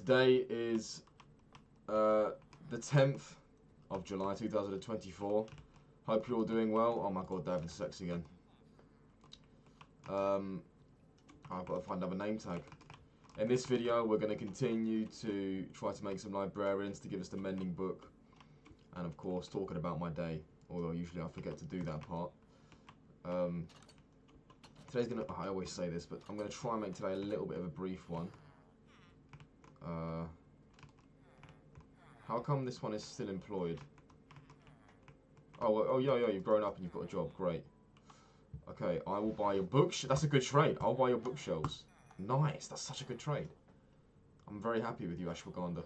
Today is the 10th of July 2024. Hope you're all doing well. Oh my god, they're having sex again. I've got to find another name tag. In this video, we're going to continue to try to make some librarians to give us the mending book. And of course, talking about my day. Although usually I forget to do that part. Today's going to... I always say this, but I'm going to try and make today a little bit of a brief one. How come this one is still employed? Oh, yeah, you've grown up and you've got a job. Great. Okay, I will buy your books. That's a good trade. I'll buy your bookshelves. Nice. That's such a good trade. I'm very happy with you, Ashwagandha.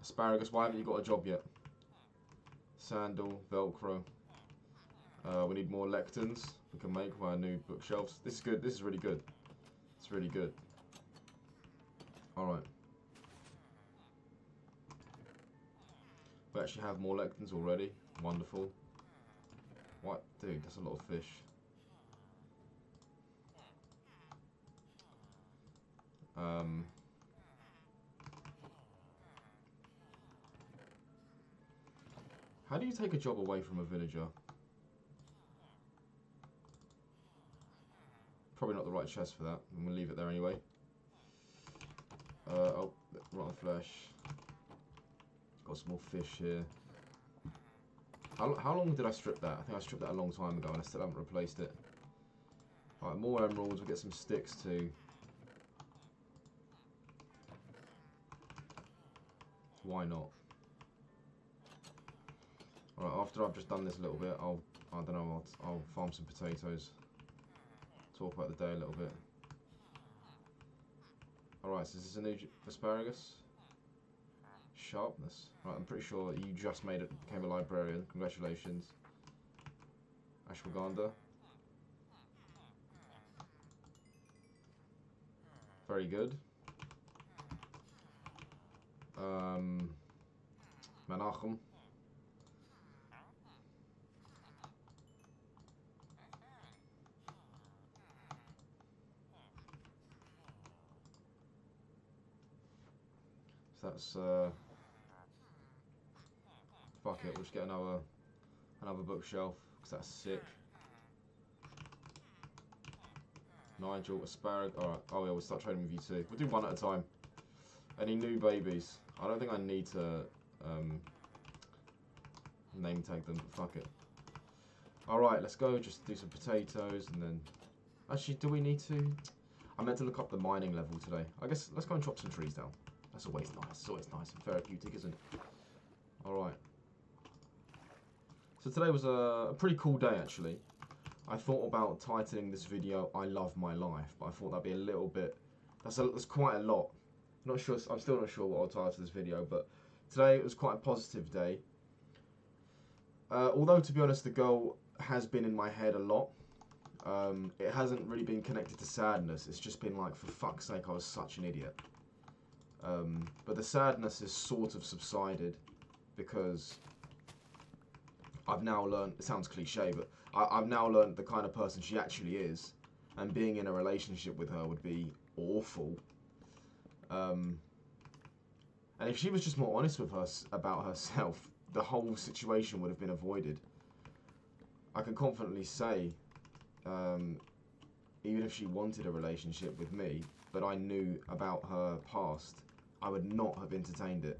Asparagus, why haven't you got a job yet? Sandal, Velcro. We need more lecterns we can make via new bookshelves. This is good. This is really good. It's really good. Alright. We actually have more lecterns already. Wonderful. What? Dude, that's a lot of fish. How do you take a job away from a villager? Probably not the right chest for that. I'm going to leave it there anyway. Oh, rotten flesh. Got some more fish here. How long did I strip that? I think I stripped that a long time ago and I still haven't replaced it. Alright, more emeralds. We'll get some sticks too. Why not? Alright, after I've just done this a little bit, I don't know, I'll farm some potatoes. Talk about the day a little bit. Alright, so is this a new asparagus? Sharpness. Right, I'm pretty sure you just became a librarian. Congratulations. Ashwagandha. Very good. Menachem. So that's fuck it, we'll just get another bookshelf, because that's sick. Nigel, asparagus. Alright, oh yeah, we'll start trading with you too. We'll do one at a time. Any new babies? I don't think I need to name tag them, but fuck it. Alright, let's go just do some potatoes and then... Actually, do we need to? I meant to look up the mining level today. I guess let's go and chop some trees down. That's always nice. It's always nice and therapeutic, isn't it? Alright. So today was a pretty cool day, actually. I thought about titling this video, I Love My Life, but I thought that'd be a little bit... That's quite a lot. I'm still not sure what I'll title this video, but today it was quite a positive day. Although, to be honest, the girl has been in my head a lot. It hasn't really been connected to sadness. It's just been like, for fuck's sake, I was such an idiot. But the sadness has sort of subsided because I've now learned, it sounds cliche, but I've now learned the kind of person she actually is, and being in a relationship with her would be awful. And if she was just more honest with us about herself, the whole situation would have been avoided. I can confidently say, even if she wanted a relationship with me, but I knew about her past, I would not have entertained it.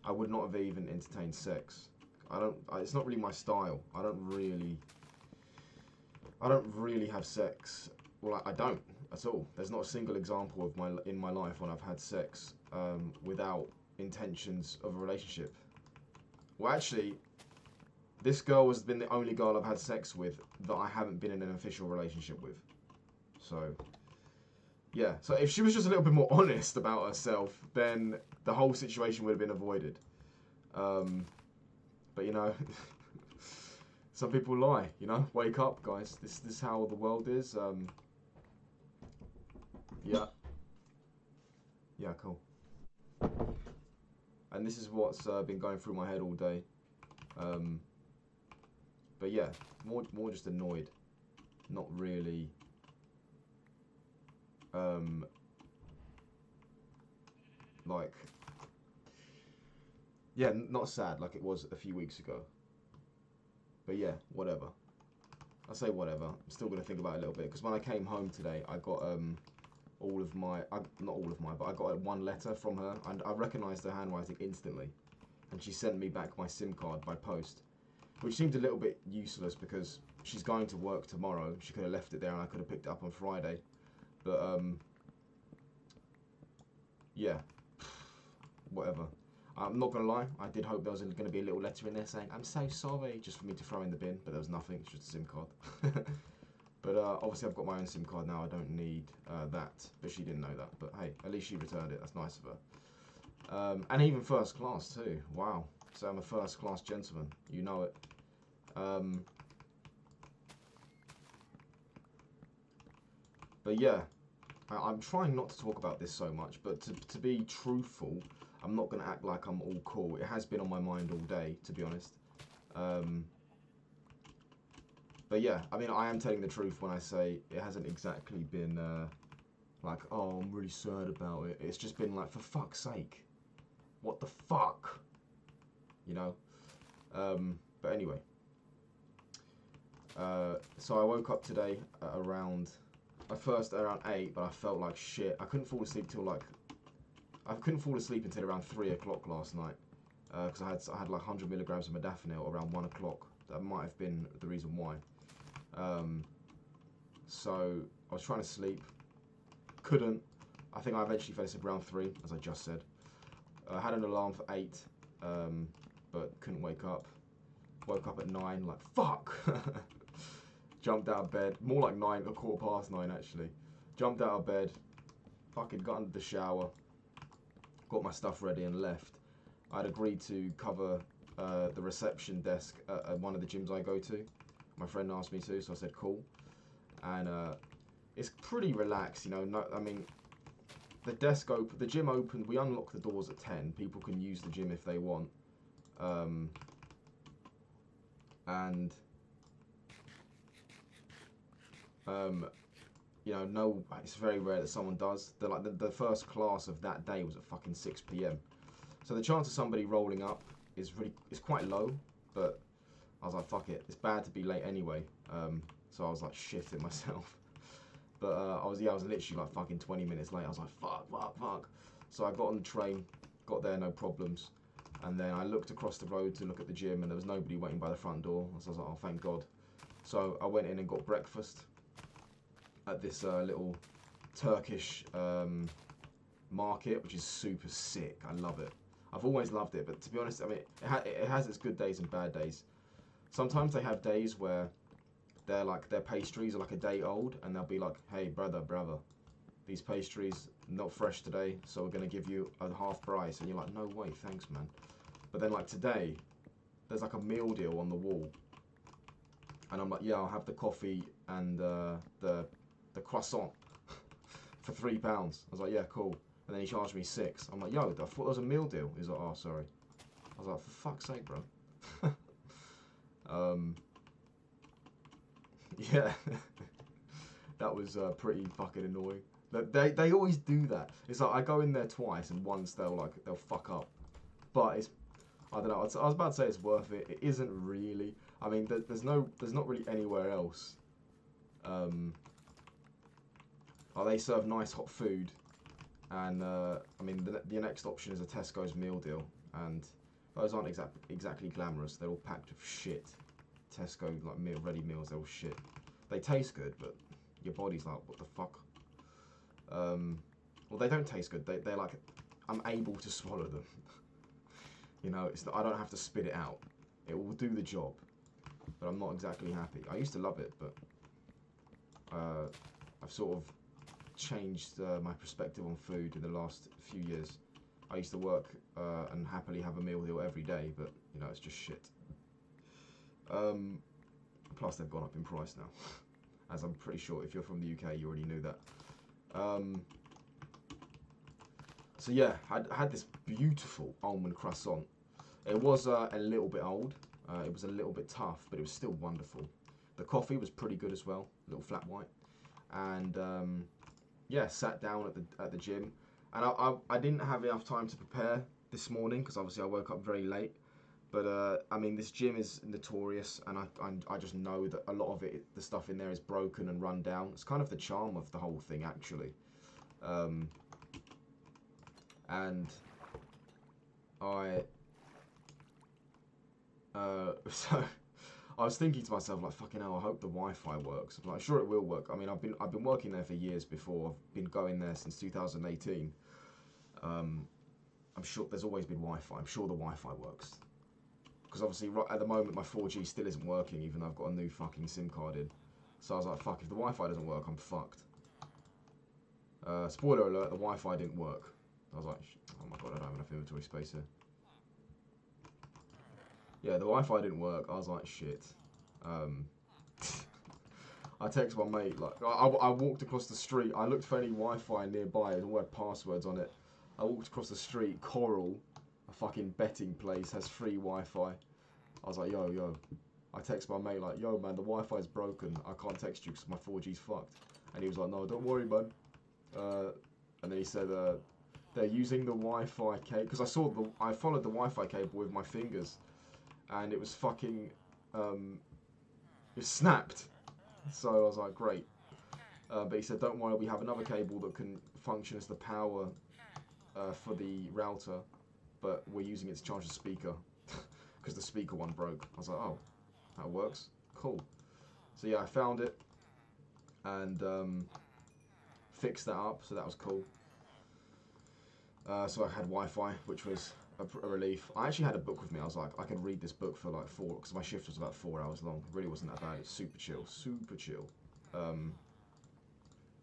I would not have even entertained sex. It's not really my style. I don't really have sex. Well, I don't at all. There's not a single example in my life when I've had sex without intentions of a relationship. Well, actually, this girl has been the only girl I've had sex with that I haven't been in an official relationship with. So, yeah. So if she was just a little bit more honest about herself, then the whole situation would have been avoided. But you know, some people lie. You know, wake up, guys. This is how the world is. Yeah. Yeah, cool. And this is what's been going through my head all day. But yeah, more just annoyed. Not really like, yeah, not sad like it was a few weeks ago. But yeah, whatever. I say whatever. I'm still gonna think about it a little bit because when I came home today, I got all of my, not all of my, but I got one letter from her, and I recognised her handwriting instantly, and she sent me back my SIM card by post, which seemed a little bit useless because she's going to work tomorrow. She could have left it there and I could have picked it up on Friday, but yeah, whatever. I'm not gonna lie, I did hope there was gonna be a little letter in there saying I'm so sorry, just for me to throw in the bin, but there was nothing. It's just a SIM card. But obviously I've got my own SIM card now. I don't need that, but she didn't know that. But hey, at least she returned it. That's nice of her. And even first class too. Wow. So I'm a first class gentleman. You know it. But yeah, I'm trying not to talk about this so much, but to be truthful, I'm not going to act like I'm all cool. It has been on my mind all day, to be honest. But yeah, I mean, I am telling the truth when I say it hasn't exactly been like, oh, I'm really sad about it. It's just been like, for fuck's sake, what the fuck? You know? But anyway. So I woke up today at around, at first around 8, but I felt like shit. I couldn't fall asleep till like, I couldn't fall asleep until around 3 o'clock last night. Because I had like 100 milligrams of modafinil around 1 o'clock. That might have been the reason why. So I was trying to sleep, couldn't. I think I eventually fell asleep around 3, as I just said. I had an alarm for 8, but couldn't wake up. Woke up at 9, like fuck. Jumped out of bed, more like 9, a 9:15 actually. Jumped out of bed, fucking got under the shower, got my stuff ready and left. I'd agreed to cover the reception desk at one of the gyms I go to. My friend asked me to, so I said cool. And it's pretty relaxed, you know. No, I mean, the gym opened. We unlock the doors at 10. People can use the gym if they want. You know, no, it's very rare that someone does. The first class of that day was at fucking 6 p.m. So the chance of somebody rolling up is quite low, but I was like, fuck it, it's bad to be late anyway. So I was like shitting myself. But I was literally like fucking 20 minutes late. I was like, fuck. So I got on the train, got there, no problems. And then I looked across the road to look at the gym and there was nobody waiting by the front door. So I was like, oh, thank God. So I went in and got breakfast at this little Turkish market, which is super sick. I love it. I've always loved it, but to be honest, I mean, it has its good days and bad days. Sometimes they have days where their pastries are like a day old, and they'll be like, hey, brother, these pastries not fresh today, so we're gonna give you a half price. And you're like, no way, thanks, man. But then like today, there's like a meal deal on the wall, and I'm like, yeah, I'll have the coffee and the croissant for £3. I was like, yeah, cool. And then he charged me 6. I'm like, yo, I thought there was a meal deal. He's like, oh, sorry. I was like, for fuck's sake, bro. Yeah, that was pretty fucking annoying. They always do that. It's like I go in there twice and once they'll fuck up. But it's, I don't know. I was about to say it's worth it. It isn't really. I mean, there's not really anywhere else. They serve nice hot food, and I mean the next option is a Tesco's meal deal, and those aren't exactly glamorous. They're all packed with shit. Tesco like ready meals, they're all shit. They taste good, but your body's like, what the fuck? Well, they don't taste good. They're like, I'm able to swallow them. You know, I don't have to spit it out. It will do the job, but I'm not exactly happy. I used to love it, but I've sort of changed my perspective on food in the last few years. I used to work and happily have a meal deal every day, but you know, it's just shit. Plus they've gone up in price now, as I'm pretty sure if you're from the UK you already knew that. So yeah, I had this beautiful almond croissant. It was a little bit old, it was a little bit tough, but it was still wonderful. The coffee was pretty good as well, a little flat white. And yeah, sat down at the gym. And I didn't have enough time to prepare this morning because obviously I woke up very late. But I mean, this gym is notorious, and I just know that a lot of it, the stuff in there, is broken and run down. It's kind of the charm of the whole thing, actually. And I so I was thinking to myself, like, fucking hell, I hope the Wi-Fi works. I'm like, sure it will work. I mean, I've been working there for years before. I've been going there since 2018. I'm sure there's always been Wi-Fi. I'm sure the Wi-Fi works. Because obviously, right at the moment, my 4G still isn't working, even though I've got a new fucking SIM card in. So I was like, fuck, if the Wi-Fi doesn't work, I'm fucked. Spoiler alert, the Wi-Fi didn't work. I was like, oh my god, I don't have enough inventory space here. Yeah, the Wi-Fi didn't work. I was like, shit. I text my mate, like, I walked across the street. I looked for any Wi-Fi nearby. It all had passwords on it. I walked across the street. Coral, a fucking betting place, has free Wi-Fi. I was like, yo. I text my mate, like, yo, man, the Wi-Fi's broken. I can't text you because my 4G's fucked. And he was like, no, don't worry, man. And then he said, they're using the Wi-Fi cable. Because I followed the Wi-Fi cable with my fingers. And it was fucking, it snapped. So I was like, great. But he said, don't worry, we have another cable that can function as the power for the router, but we're using it to charge the speaker because the speaker one broke. I was like, oh, that works. Cool. So yeah, I found it and fixed that up, so that was cool. So I had Wi-Fi, which was a relief. I actually had a book with me. I was like, I can read this book for like because my shift was about 4 hours long. It really wasn't that bad. It's super chill, super chill.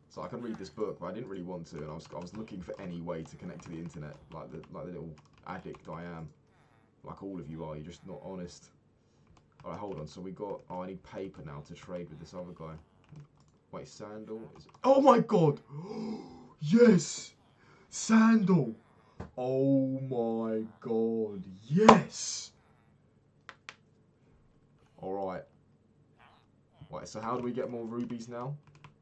So I can read this book, but I didn't really want to, and I was looking for any way to connect to the internet, like the little addict I am, like all of you are. You're just not honest. All right, hold on. So we got. Oh, I need paper now to trade with this other guy. Wait, Sandal. Oh my god! Yes, Sandal. Oh my god, yes! Alright. Right, so how do we get more rubies now?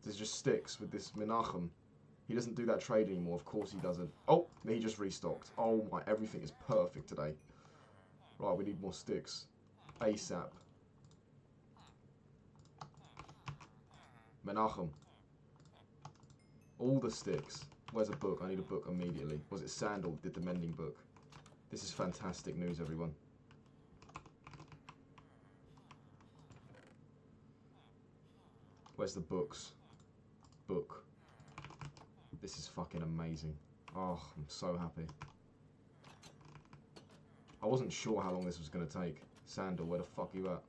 There's just sticks with this Menachem. He doesn't do that trade anymore, of course he doesn't. Oh, he just restocked. Oh my, everything is perfect today. Right, we need more sticks. ASAP. Menachem. All the sticks. Where's a book? I need a book immediately. Was it Sandal did the mending book? This is fantastic news, everyone. Where's the books? Book. This is fucking amazing. Oh, I'm so happy. I wasn't sure how long this was going to take. Sandal, where the fuck are you at?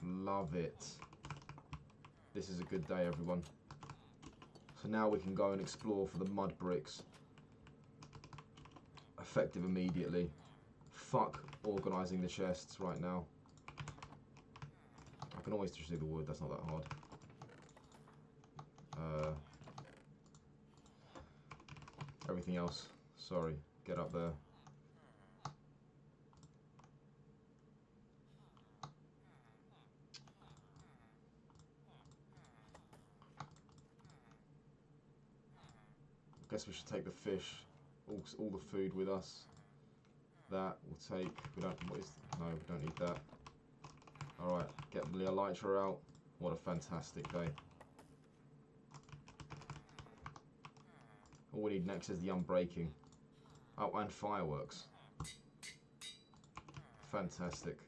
Love it. This is a good day, everyone. So now we can go and explore for the mud bricks. Effective immediately. Fuck organising the chests right now. I can always just do the wood, that's not that hard. Everything else, sorry, get up there. Guess we should take the fish, all the food with us. That we'll take. We don't. What is? No, we don't need that. All right, get the elytra out. What a fantastic day. All we need next is the unbreaking. Oh, and fireworks. Fantastic.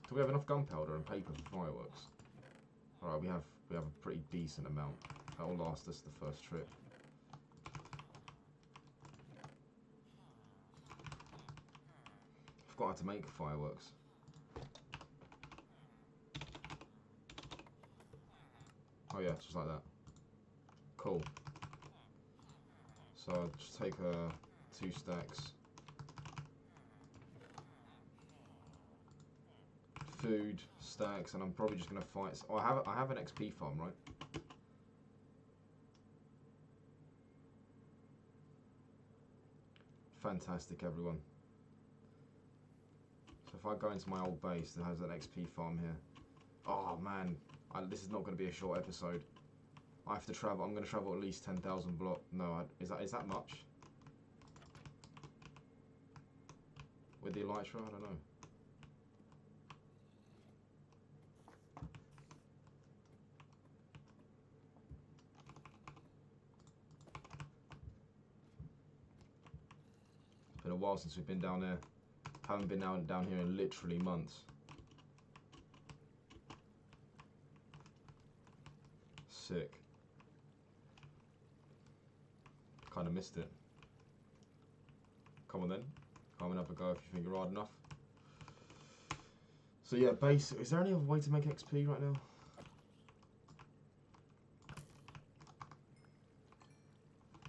Do we have enough gunpowder and paper for fireworks? All right, we have a pretty decent amount. That will last us the first trip. Forgot how to make fireworks. Oh yeah, just like that. Cool. So I'll just take 2 stacks. Food stacks, and I'm probably just gonna fight. Oh, I have an XP farm, right? Fantastic, everyone. So if I go into my old base that has an XP farm here, Oh man, this is not going to be a short episode. I have to travel. I'm going to travel at least 10,000 block. No, is that much? With the elytra, I don't know. It's been a while since we've been down there. Haven't been down here in literally months. Sick. Kind of missed it. Come on then. Come and have a go if you think you're hard enough. So yeah, is there any other way to make XP right now?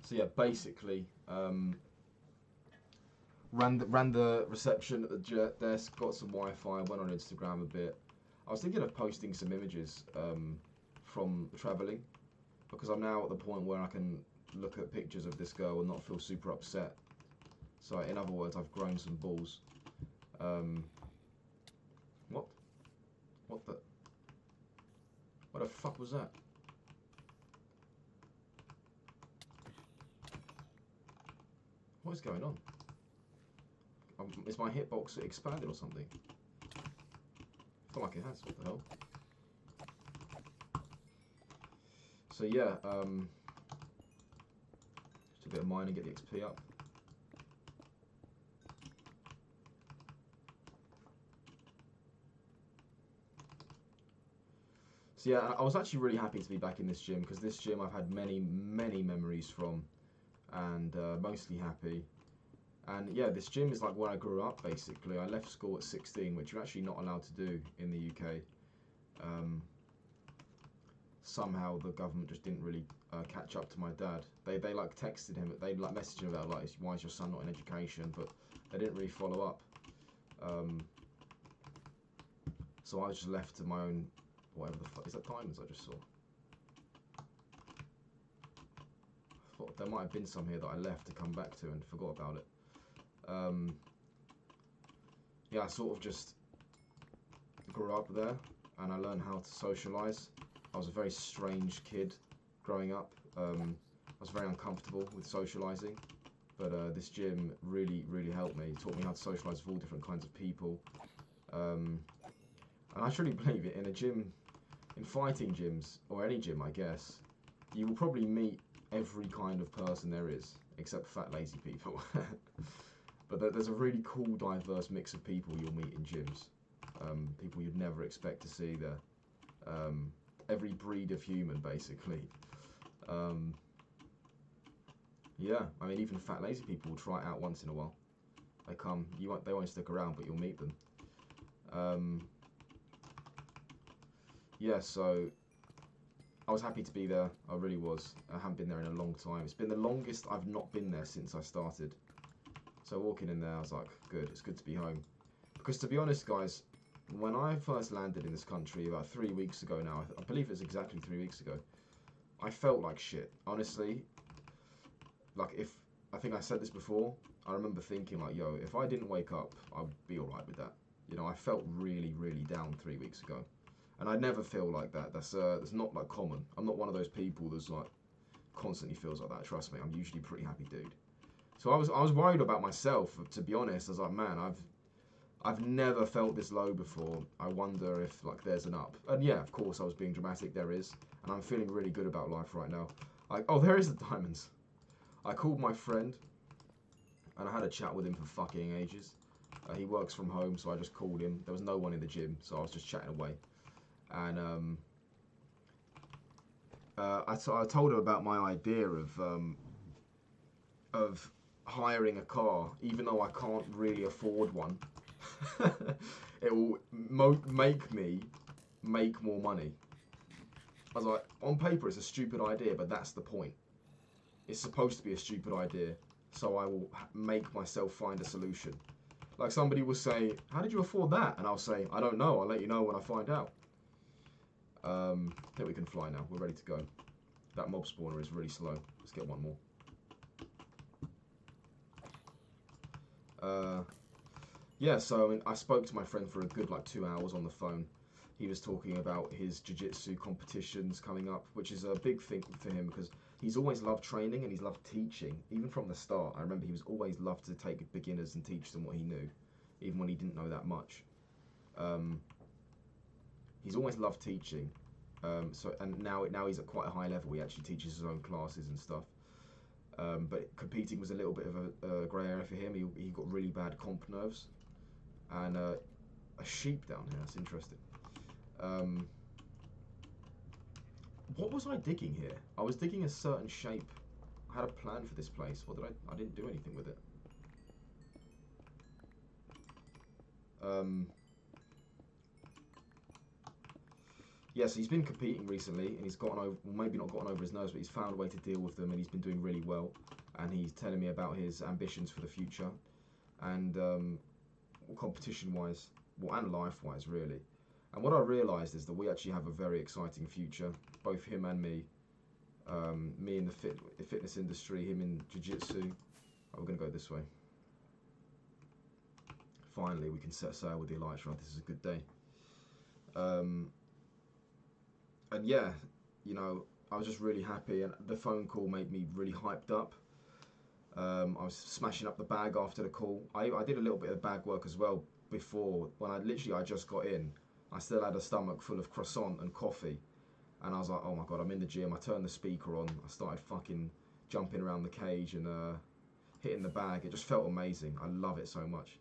So yeah, basically, ran the reception at the jet desk, got some Wi-Fi, went on Instagram a bit. I was thinking of posting some images from travelling, because I'm now at the point where I can look at pictures of this girl and not feel super upset. So in other words, I've grown some balls. What the fuck was that? What is going on? Is my hitbox expanded or something? I feel like it has. What the hell? So yeah, just a bit of mining, get the XP up. So yeah, I was actually really happy to be back in this gym, because this gym I've had many memories from, and mostly happy. And yeah, this gym is like where I grew up basically. I left school at 16, which you're actually not allowed to do in the UK. Somehow the government just didn't really catch up to my dad. They like texted him, they like messaged him about like, why is your son not in education, but they didn't really follow up. So I was just left to my own, whatever the fuck, is that diamonds I just saw? I thought there might have been some here that I left to come back to and forgot about it. Yeah, I sort of just grew up there and I learned how to socialise. I was a very strange kid growing up. I was very uncomfortable with socialising, but this gym really helped me. It taught me how to socialise with all different kinds of people. And I truly believe it, in a gym, in fighting gyms, or any gym I guess, you will probably meet every kind of person there is, except fat lazy people. But there's a really cool, diverse mix of people you'll meet in gyms. People you'd never expect to see there. Every breed of human, basically. Yeah, I mean, even fat, lazy people will try it out once in a while. They won't stick around, but you'll meet them. Yeah, so I was happy to be there. I really was. I haven't been there in a long time. It's been the longest I've not been there since I started. So walking in there, I was like, good, it's good to be home. Because to be honest, guys, when I first landed in this country about 3 weeks ago now, I believe it's exactly 3 weeks ago, I felt like shit. Honestly, like I think I said this before, I remember thinking like, yo, if I didn't wake up, I'd be alright with that. You know, I felt really down 3 weeks ago. And I never feel like that. That's not like common. I'm not one of those people that's like constantly feels like that. Trust me, I'm usually a pretty happy dude. So I was worried about myself, to be honest. I was like, man, I've never felt this low before. I wonder if like there's an up. And yeah, of course I was being dramatic, there is. And I'm feeling really good about life right now. Like, oh, there is the diamonds. I called my friend and I had a chat with him for fucking ages. He works from home, so I just called him. There was no one in the gym, so I was just chatting away. And I told him about my idea of hiring a car, even though I can't really afford one. It will make me make more money. I was like, on paper it's a stupid idea, but that's the point. It's supposed to be a stupid idea, so I will make myself find a solution. Like somebody will say, how did you afford that? And I'll say, I don't know, I'll let you know when I find out. I think we can fly now, we're ready to go. That mob spawner is really slow. Let's get one more. Yeah, so I mean, I spoke to my friend for a good like 2 hours on the phone. he was talking about his jiu-jitsu competitions coming up, which is a big thing for him because he's always loved training and he's loved teaching. Even from the start, I remember he was always loved to take beginners and teach them what he knew, even when he didn't know that much. He's always loved teaching. And now he's at quite a high level. He actually teaches his own classes and stuff. But competing was a little bit of a grey area for him. He got really bad comp nerves. And a sheep down here, that's interesting. What was I digging here? I was digging a certain shape. I had a plan for this place. What did I didn't do anything with it. Yeah, so he's been competing recently, and he's gotten over, well, maybe not gotten over his nerves, but he's found a way to deal with them, and he's been doing really well. And he's telling me about his ambitions for the future, and competition-wise, well, and life-wise, really. And what I realised is that we actually have a very exciting future, both him and me. Me in the fitness industry, him in jiu-jitsu. Oh, we're going to go this way. Finally, we can set sail with the elytra. This is a good day. And yeah, you know, I was just really happy, and the phone call made me really hyped up. I was smashing up the bag after the call. I did a little bit of bag work as well before. When I just got in, I still had a stomach full of croissant and coffee. And I was like, oh my God, I'm in the gym. I turned the speaker on. I started fucking jumping around the cage and hitting the bag. It just felt amazing. I love it so much.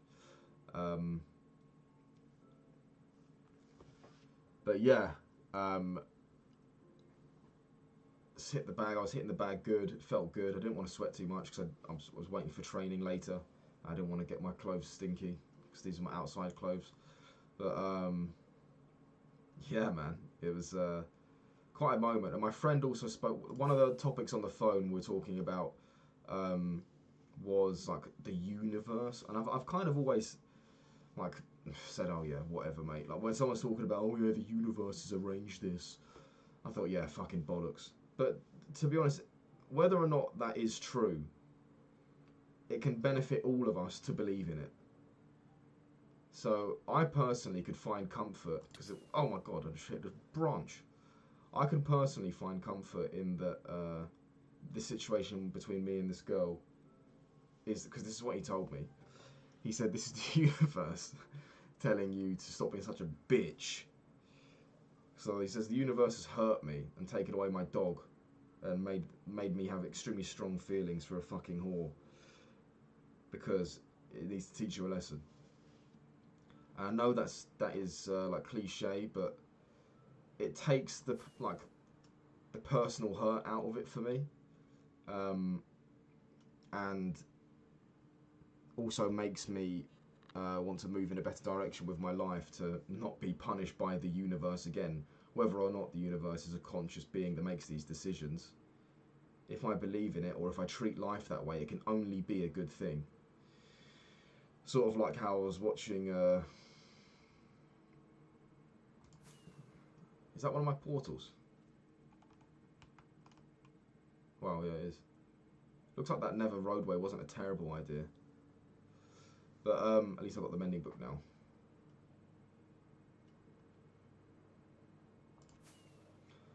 But yeah, hit the bag. I was hitting the bag good. It felt good. I didn't want to sweat too much because I was waiting for training later. I didn't want to get my clothes stinky because these are my outside clothes. But yeah, man, it was quite a moment. And my friend also spoke. One of the topics on the phone we were talking about was like the universe, and I've kind of always like said, oh yeah, whatever, mate. Like when someone's talking about, oh yeah, the universe has arranged this, I thought, yeah, fucking bollocks. But to be honest, whether or not that is true, it can benefit all of us to believe in it. So I personally could find comfort because, oh my God, I just hit a branch. I can personally find comfort in that this situation between me and this girl is because this is what he told me. He said, this is the universe telling you to stop being such a bitch. So he says, the universe has hurt me and taken away my dog and made me have extremely strong feelings for a fucking whore because it needs to teach you a lesson. And I know that is like cliche, but it takes the personal hurt out of it for me, and also makes me want to move in a better direction with my life to not be punished by the universe again, whether or not the universe is a conscious being that makes these decisions. If I believe in it, or if I treat life that way, it can only be a good thing. Sort of like how I was watching is that one of my portals? Wow, yeah, it is. Looks like that Nether roadway wasn't a terrible idea. But at least I've got the mending book now.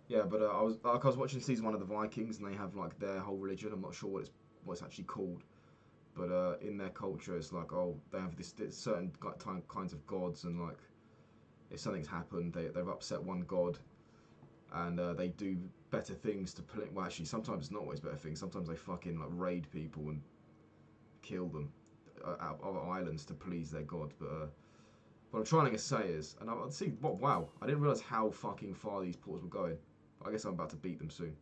Yeah, but I was watching season 1 of the Vikings, and they have like their whole religion. I'm not sure what it's actually called, but in their culture, it's like, oh, they have this certain kinds of gods, and like if something's happened, they've upset one god, and they do better things to well, actually, sometimes it's not always better things. Sometimes they fucking like raid people and kill them out of other islands to please their god. But what I'm trying to say is, and I'll see, wow, I didn't realise how fucking far these portals were going. I guess I'm about to beat them soon.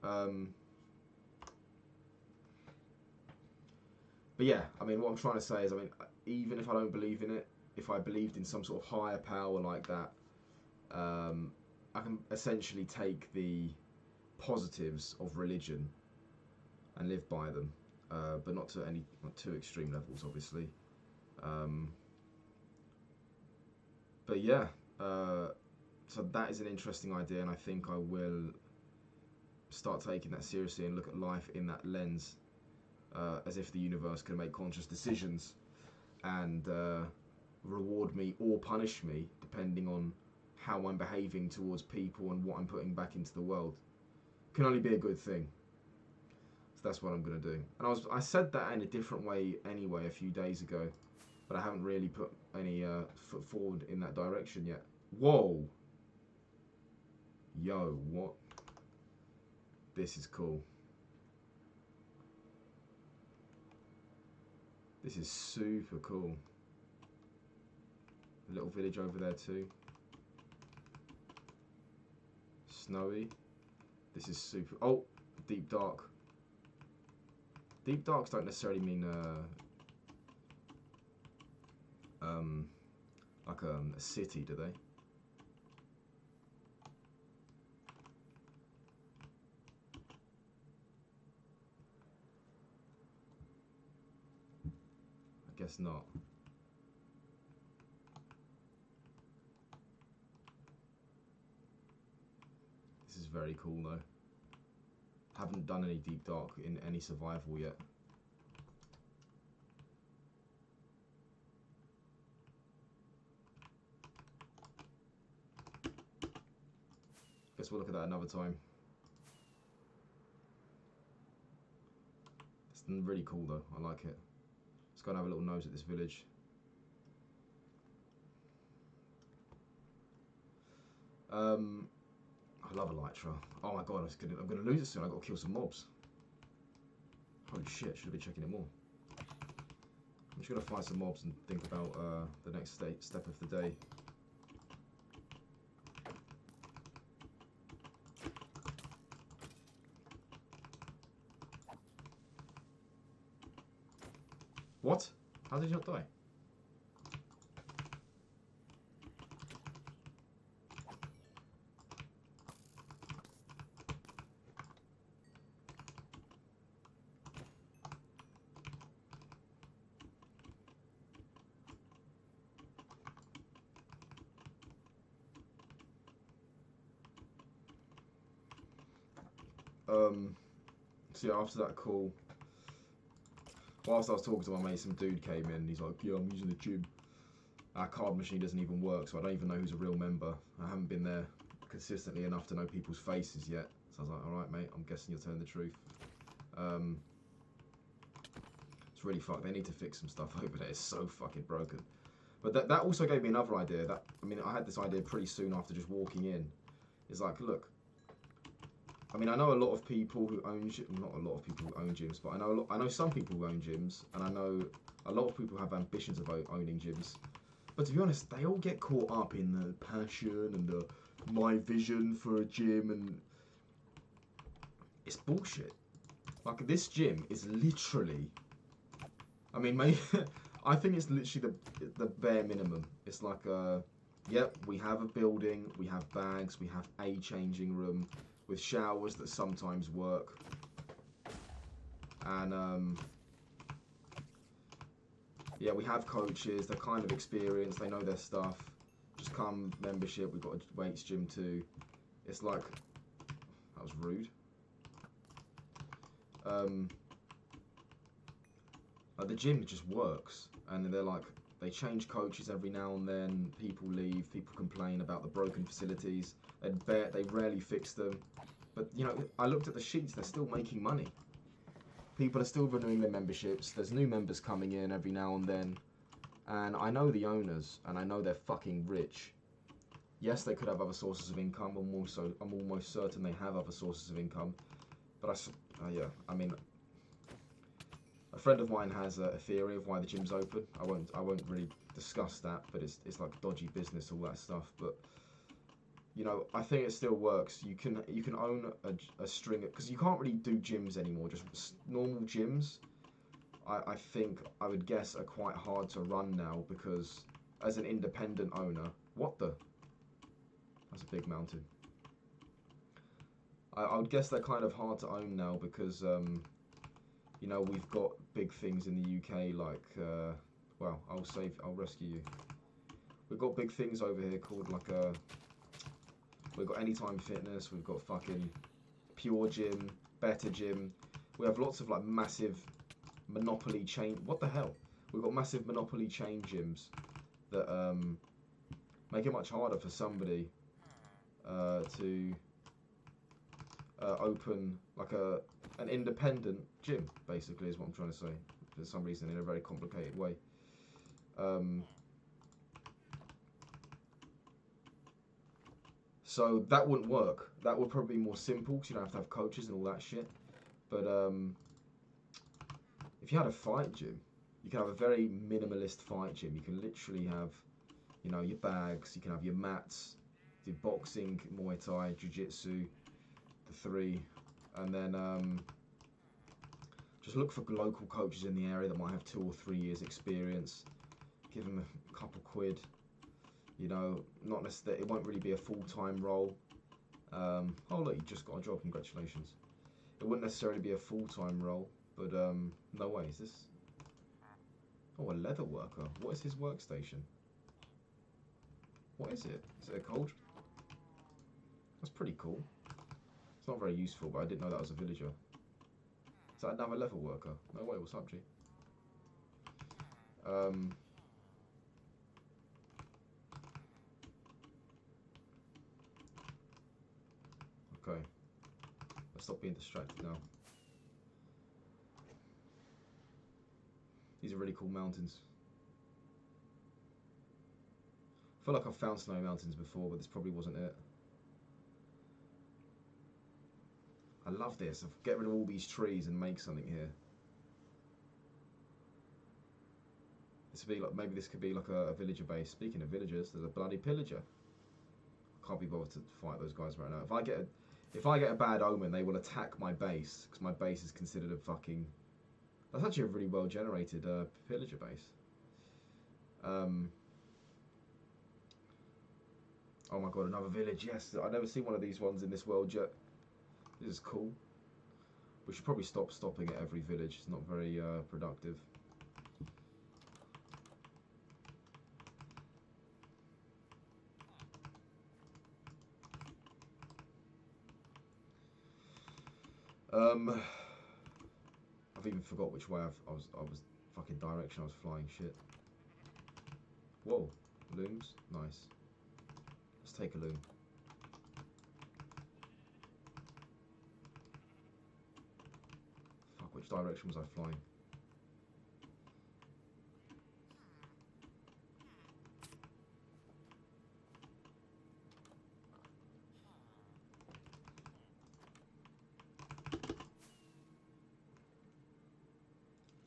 But yeah, I mean, what I'm trying to say is, I mean, even if I don't believe in it, if I believed in some sort of higher power like that, I can essentially take the positives of religion and live by them, but not too extreme levels, obviously. But yeah, so that is an interesting idea, and I think I will start taking that seriously and look at life in that lens, as if the universe can make conscious decisions and reward me or punish me depending on how I'm behaving towards people and what I'm putting back into the world. Can only be a good thing. So that's what I'm gonna do. And I said that in a different way anyway a few days ago, but I haven't really put any foot forward in that direction yet. Whoa! Yo, what? This is cool. This is super cool. A little village over there too. Snowy. This is super. Oh, deep dark. Deep darks don't necessarily mean like a city, do they? I guess not. This is very cool though. Haven't done any deep dark in any survival yet. Guess we'll look at that another time. It's really cool though, I like it. Let's go and have a little nose at this village. I love Elytra. Oh my god, I'm gonna lose it soon. I've got to kill some mobs. Holy shit, should have been checking it more. I'm just gonna fight some mobs and think about the next step of the day. What? How did you not die? So yeah, after that call, whilst I was talking to my mate, some dude came in and he's like, yeah, I'm using the gym. Our card machine doesn't even work, so I don't even know who's a real member. I haven't been there consistently enough to know people's faces yet. So I was like, alright mate, I'm guessing you're telling the truth. It's really fucked. They need to fix some stuff over there. It's so fucking broken. But that also gave me another idea. I had this idea pretty soon after just walking in. It's like, look, I mean, I know a lot of people who own, not a lot of people who own gyms, but I know some people who own gyms, and I know a lot of people have ambitions about owning gyms. But to be honest, they all get caught up in the passion and the my vision for a gym, and it's bullshit. Like, this gym is literally, I mean, maybe, I think it's literally the bare minimum. It's like, yep, we have a building, we have bags, we have a changing room, with showers that sometimes work, and yeah, we have coaches. They're kind of experienced. They know their stuff. Just come membership. We've got a weights gym too. It's like, that was rude. Like, the gym just works, and they're like, they change coaches every now and then. People leave. People complain about the broken facilities. They rarely fix them. But, you know, I looked at the sheets, they're still making money. People are still renewing their memberships. There's new members coming in every now and then. And I know the owners, and I know they're fucking rich. Yes, they could have other sources of income. I'm almost certain they have other sources of income. But yeah, I mean, a friend of mine has a theory of why the gym's open. I won't really discuss that, but it's like dodgy business, all that stuff. But you know, I think it still works. You can own a string, because you can't really do gyms anymore. Just normal gyms, I think, I would guess, are quite hard to run now, because as an independent owner, what the? That's a big mountain. I would guess they're kind of hard to own now because, you know, we've got big things in the UK like, well, I'll rescue you. We've got big things over here called like we've got Anytime Fitness, we've got fucking Pure Gym, Better Gym. We have lots of like massive monopoly chain. What the hell? We've got massive monopoly chain gyms, that make it much harder for somebody to open like an independent gym, basically, is what I'm trying to say. For some reason, in a very complicated way. So that wouldn't work. That would probably be more simple because you don't have to have coaches and all that shit. But if you had a fight gym, you can have a very minimalist fight gym. You can literally have, you know, your bags. You can have your mats, do boxing, Muay Thai, Jiu-Jitsu, the three, and then just look for local coaches in the area that might have 2 or 3 years experience. Give them a couple quid. You know, not necessarily, it won't really be a full-time role. Oh look, you just got a job, congratulations. It wouldn't necessarily be a full-time role, but no way, is this? Oh, a leather worker. What is his workstation? What is it? Is it a cauldron? That's pretty cool. It's not very useful, but I didn't know that was a villager. Is that another leather worker? No way, what's up, G? Okay. Let's stop being distracted now. These are really cool mountains. I feel like I've found snowy mountains before, but this probably wasn't it. I love this. I'll get rid of all these trees and make something here. This would be like, maybe this could be like a villager base. Speaking of villagers, there's a bloody pillager. Can't be bothered to fight those guys right now. If I get a bad omen, they will attack my base because my base is considered a fucking. That's actually a really well generated pillager base. Oh my god, another village! Yes, I've never seen one of these ones in this world yet. This is cool. We should probably stop stopping at every village. It's not very productive. I've even forgot which way I was fucking direction I was flying. Shit. Whoa, looms, nice. Let's take a loom. Fuck, which direction was I flying?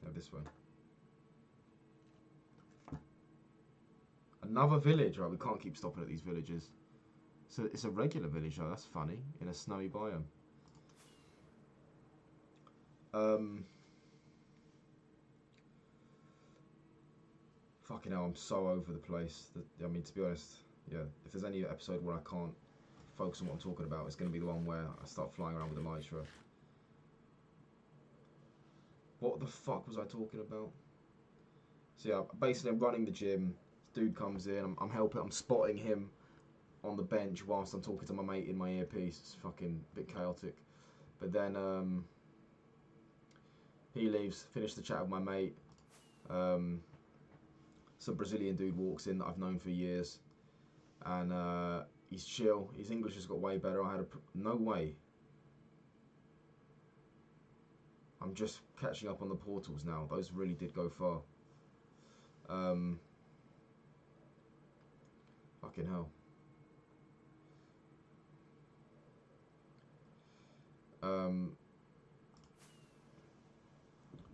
Yeah, this way. Another village, right? We can't keep stopping at these villages. So it's a regular village, though. That's funny. In a snowy biome. Fucking hell, I'm so over the place. I mean, to be honest, yeah. If there's any episode where I can't focus on what I'm talking about, it's going to be the one where I start flying around with a Elytra. What the fuck was I talking about? So yeah, basically I'm running the gym. This dude comes in. I'm spotting him on the bench whilst I'm talking to my mate in my earpiece. It's fucking a bit chaotic. But then he leaves, finished the chat with my mate. Some Brazilian dude walks in that I've known for years. And he's chill. His English has got way better. No way. I'm just catching up on the portals now. Those really did go far. Fucking hell.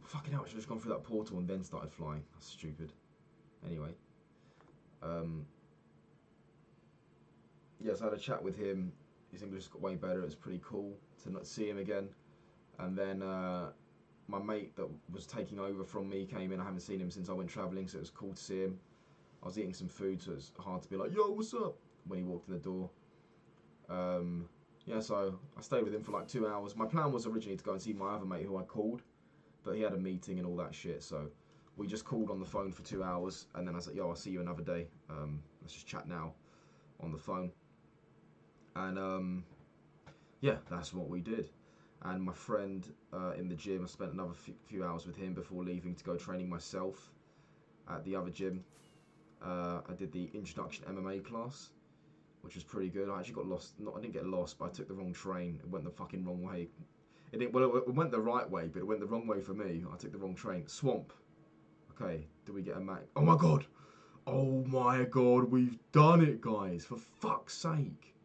Fucking hell, I should have just gone through that portal and then started flying. That's stupid. Anyway. Yes, I had a chat with him. His English got way better. It was pretty cool to not see him again. And then my mate that was taking over from me came in. I haven't seen him since I went travelling, so it was cool to see him. I was eating some food, so it's hard to be like, yo, what's up? When he walked in the door. Yeah, so I stayed with him for like 2 hours. My plan was originally to go and see my other mate who I called, but he had a meeting and all that shit, so we just called on the phone for 2 hours, and then I was like, yo, I'll see you another day. Let's just chat now on the phone. And yeah, that's what we did. And my friend in the gym, I spent another few hours with him before leaving to go training myself at the other gym. I did the introduction MMA class, which was pretty good. I actually got lost. I didn't get lost, but I took the wrong train. It went the fucking wrong way. It went the right way, but it went the wrong way for me. I took the wrong train. Swamp. Okay, do we get a Mac? Oh my god! Oh my god, we've done it, guys! For fuck's sake!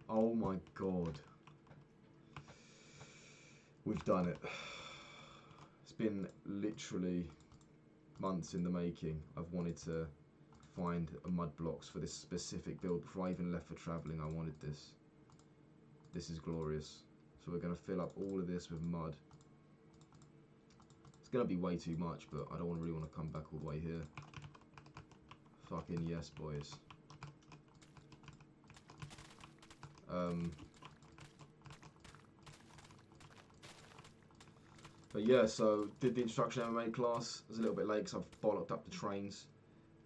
Oh my god. We've done it. It's been literally months in the making. I've wanted to find mud blocks for this specific build. Before I even left for travelling, I wanted this. This is glorious. So we're going to fill up all of this with mud. It's going to be way too much, but I don't really want to come back all the way here. Fucking yes, boys. But yeah, so did the instruction MMA class. It was a little bit late because I've bollocked up the trains.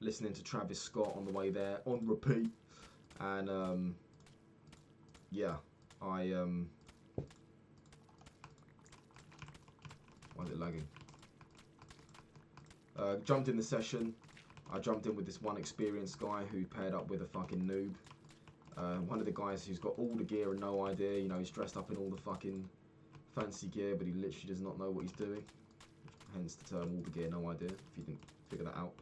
Listening to Travis Scott on the way there, on repeat. And yeah, why is it lagging? Jumped in the session. I jumped in with this one experienced guy who paired up with a fucking noob. One of the guys who's got all the gear and no idea. You know, he's dressed up in all the fucking fancy gear, but he literally does not know what he's doing. Hence the term all the gear, no idea, if you didn't figure that out.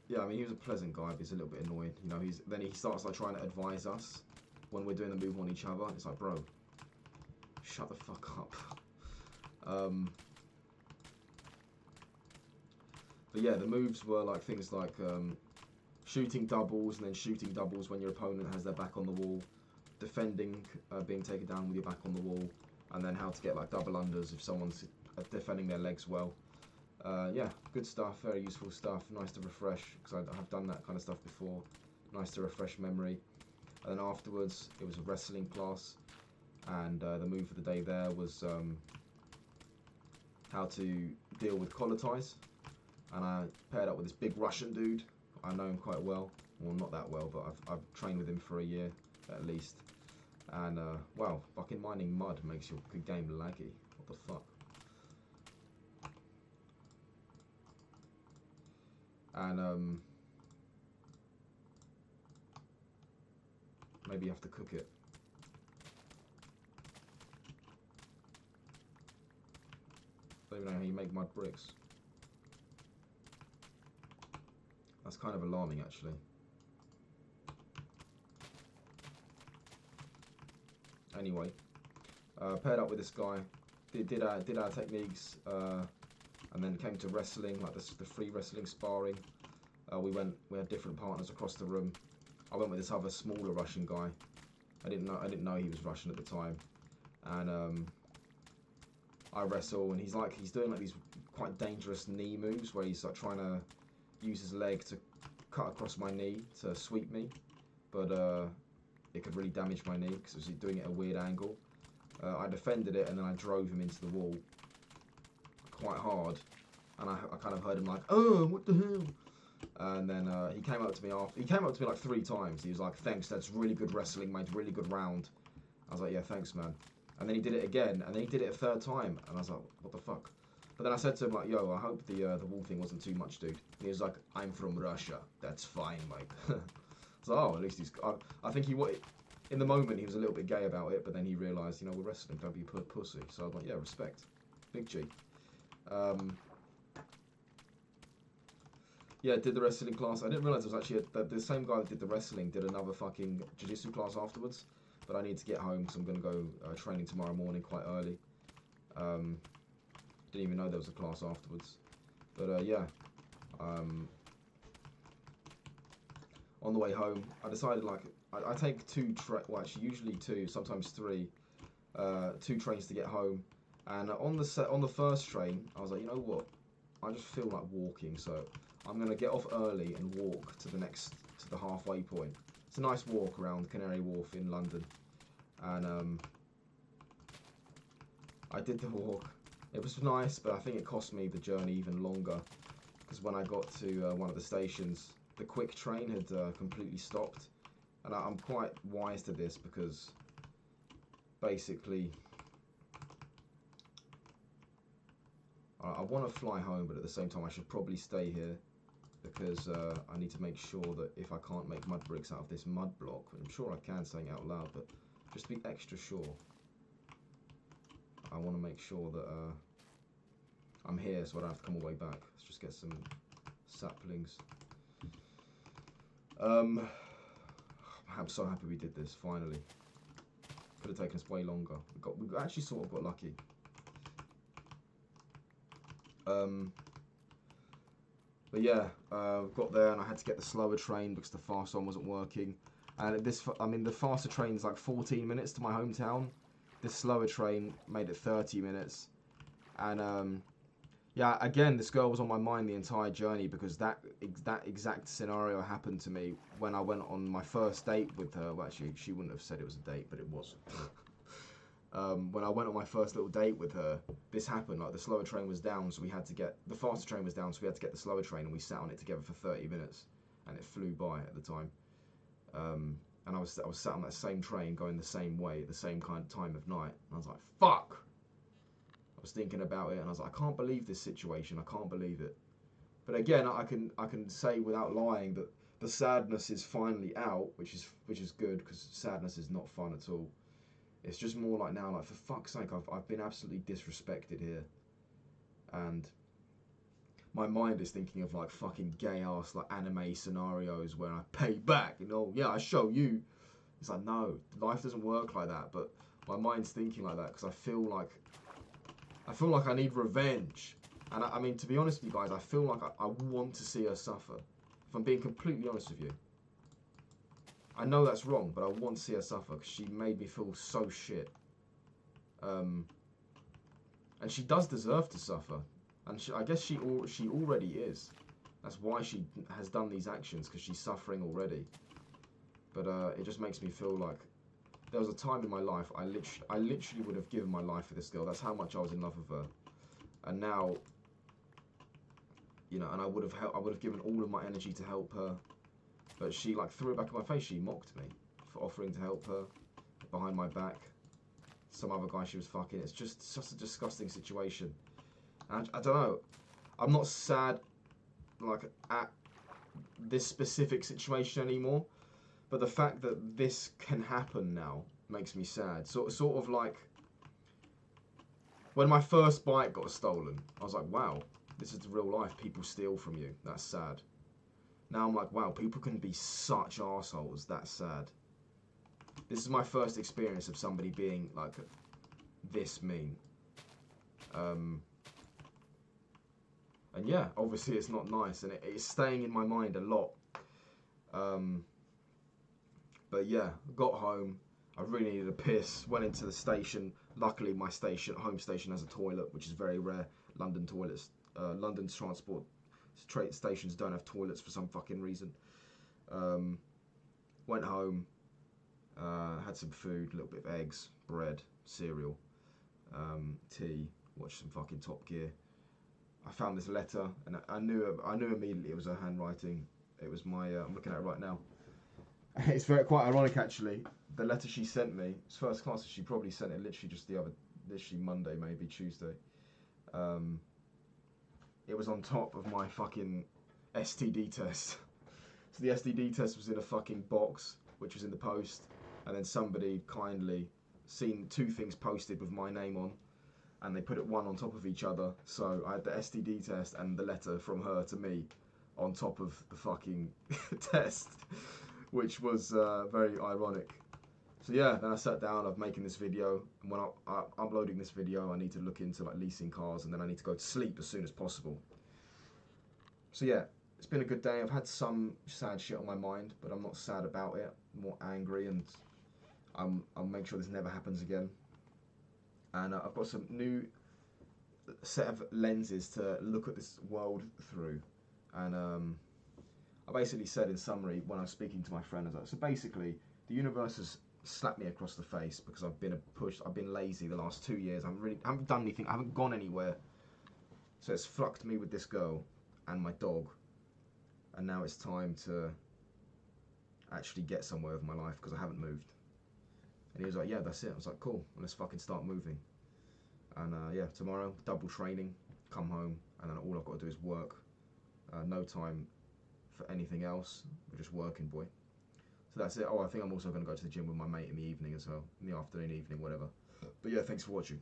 Yeah, I mean, he was a pleasant guy, but he's a little bit annoying. You know, then he starts like trying to advise us when we're doing the move on each other. It's like, bro, shut the fuck up. But yeah, the moves were like things like shooting doubles and then shooting doubles when your opponent has their back on the wall, defending being taken down with your back on the wall, and then how to get like double unders if someone's defending their legs well. Yeah, good stuff, very useful stuff, nice to refresh, because I have done that kind of stuff before, nice to refresh memory. And then afterwards, it was a wrestling class, and the move of the day there was how to deal with collar ties. And I paired up with this big Russian dude. I know him quite well, not that well, but I've trained with him for a year, at least. And, wow, fucking mining mud makes your game laggy, what the fuck. And maybe you have to cook it. Don't even know how you make mud bricks. That's kind of alarming, actually. Anyway, paired up with this guy, did our techniques, and then came to wrestling, like the free wrestling sparring. We had different partners across the room. I went with this other smaller Russian guy. I didn't know he was Russian at the time, and I wrestle, and he's doing like these quite dangerous knee moves where he's like trying to use his leg to cut across my knee to sweep me, but it could really damage my knee because he was doing it at a weird angle. I defended it, and then I drove him into the wall quite hard, and I kind of heard him like, oh, what the hell? And then he came up to me like 3 times. He was like, thanks, that's really good wrestling, mate, really good round. I was like, yeah, thanks, man. And then he did it again, and then he did it a 3rd time, and I was like, what the fuck? But then I said to him, like, yo, I hope the wall thing wasn't too much, dude. And he was like, I'm from Russia, that's fine, mate. So, oh, at least I think in the moment he was a little bit gay about it, but then he realised, you know, we're wrestling, don't be a pussy. So I was like, yeah, respect. Big G. Yeah, did the wrestling class. I didn't realise it was actually the same guy that did the wrestling did another fucking jiu-jitsu class afterwards. But I need to get home because I'm going to go training tomorrow morning quite early. Didn't even know there was a class afterwards. But yeah. On the way home, I decided like I take usually 2, sometimes 3, 2 trains to get home. And on the first train, I was like, you know what? I just feel like walking, so I'm gonna get off early and walk to the halfway point. It's a nice walk around Canary Wharf in London, and I did the walk. It was nice, but I think it cost me the journey even longer because when I got to one of the stations, the quick train had completely stopped, and I'm quite wise to this because basically I want to fly home, but at the same time I should probably stay here because I need to make sure that if I can't make mud bricks out of this mud block, I'm sure I can saying it out loud, but just to be extra sure, I want to make sure that I'm here so I don't have to come all the way back. Let's just get some saplings. I'm so happy we did this, finally. Could have taken us way longer. We actually sort of got lucky. But yeah, got there and I had to get the slower train because the fast one wasn't working. And the faster train's like 14 minutes to my hometown. This slower train made it 30 minutes. And yeah, again, this girl was on my mind the entire journey because that exact scenario happened to me when I went on my first date with her. Well, actually, she wouldn't have said it was a date, but it was. When I went on my first little date with her, this happened. Like the slower train was down, so we had to get the faster train was down, so we had to get the slower train, and we sat on it together for 30 minutes, and it flew by at the time. And I was sat on that same train going the same way at the same kind of time of night, and I was like, fuck. I was thinking about it, and I was like, I can't believe this situation. I can't believe it. But again, I can say without lying that the sadness is finally out, which is good because sadness is not fun at all. It's just more like now, like for fuck's sake, I've been absolutely disrespected here, and my mind is thinking of like fucking gay ass like anime scenarios where I pay back, you know, yeah, I show you. It's like, no, life doesn't work like that. But my mind's thinking like that because I feel like I need revenge. And I mean, to be honest with you guys, I feel like I want to see her suffer. If I'm being completely honest with you. I know that's wrong, but I want to see her suffer because she made me feel so shit. And she does deserve to suffer. And I guess she already is. That's why she has done these actions, because she's suffering already. But it just makes me feel like there was a time in my life I literally would have given my life for this girl. That's how much I was in love with her. And now, you know, and I would have given all of my energy to help her. But she like threw it back in my face. She mocked me for offering to help her behind my back. Some other guy she was fucking. It's just such a disgusting situation. And I don't know. I'm not sad like at this specific situation anymore. But the fact that this can happen now makes me sad. Sort of like when my first bike got stolen, I was like, wow, this is real life. People steal from you. That's sad. Now I'm like, wow, people can be such assholes. That's sad. This is my first experience of somebody being like this mean. And yeah, obviously it's not nice, and it's staying in my mind a lot. But yeah, got home. I really needed a piss. Went into the station. Luckily, my home station, has a toilet, which is very rare. London's transport stations don't have toilets for some fucking reason. Went home, had some food, a little bit of eggs, bread, cereal, tea, watched some fucking Top Gear. I found this letter, and I knew immediately it was her handwriting. It was my, I'm looking at it right now. It's quite ironic actually. The letter she sent me, it's first class, so she probably sent it literally Monday, maybe Tuesday. It was on top of my fucking STD test. So the STD test was in a fucking box, which was in the post, and then somebody kindly seen two things posted with my name on, and they put it one on top of each other. So I had the STD test and the letter from her to me on top of the fucking test, which was very ironic. So yeah, then I sat down, I'm making this video, and when I'm uploading this video, I need to look into like leasing cars, and then I need to go to sleep as soon as possible. So yeah, it's been a good day. I've had some sad shit on my mind, but I'm not sad about it. I'm more angry, and I'll make sure this never happens again. And I've got some new set of lenses to look at this world through. And I basically said in summary when I was speaking to my friend, so basically the universe has slapped me across the face because I've been lazy the last 2 years. I haven't done anything, I haven't gone anywhere. So it's fucked me with this girl and my dog. And now it's time to actually get somewhere with my life because I haven't moved. And he was like, yeah, that's it. I was like, cool, well, let's fucking start moving. And yeah, tomorrow, double training. come home, and then all I've got to do is work. No time for anything else. We're just working, boy. So that's it. Oh, I think I'm also going to go to the gym with my mate in the evening as well, in the afternoon, evening, whatever. But yeah, thanks for watching.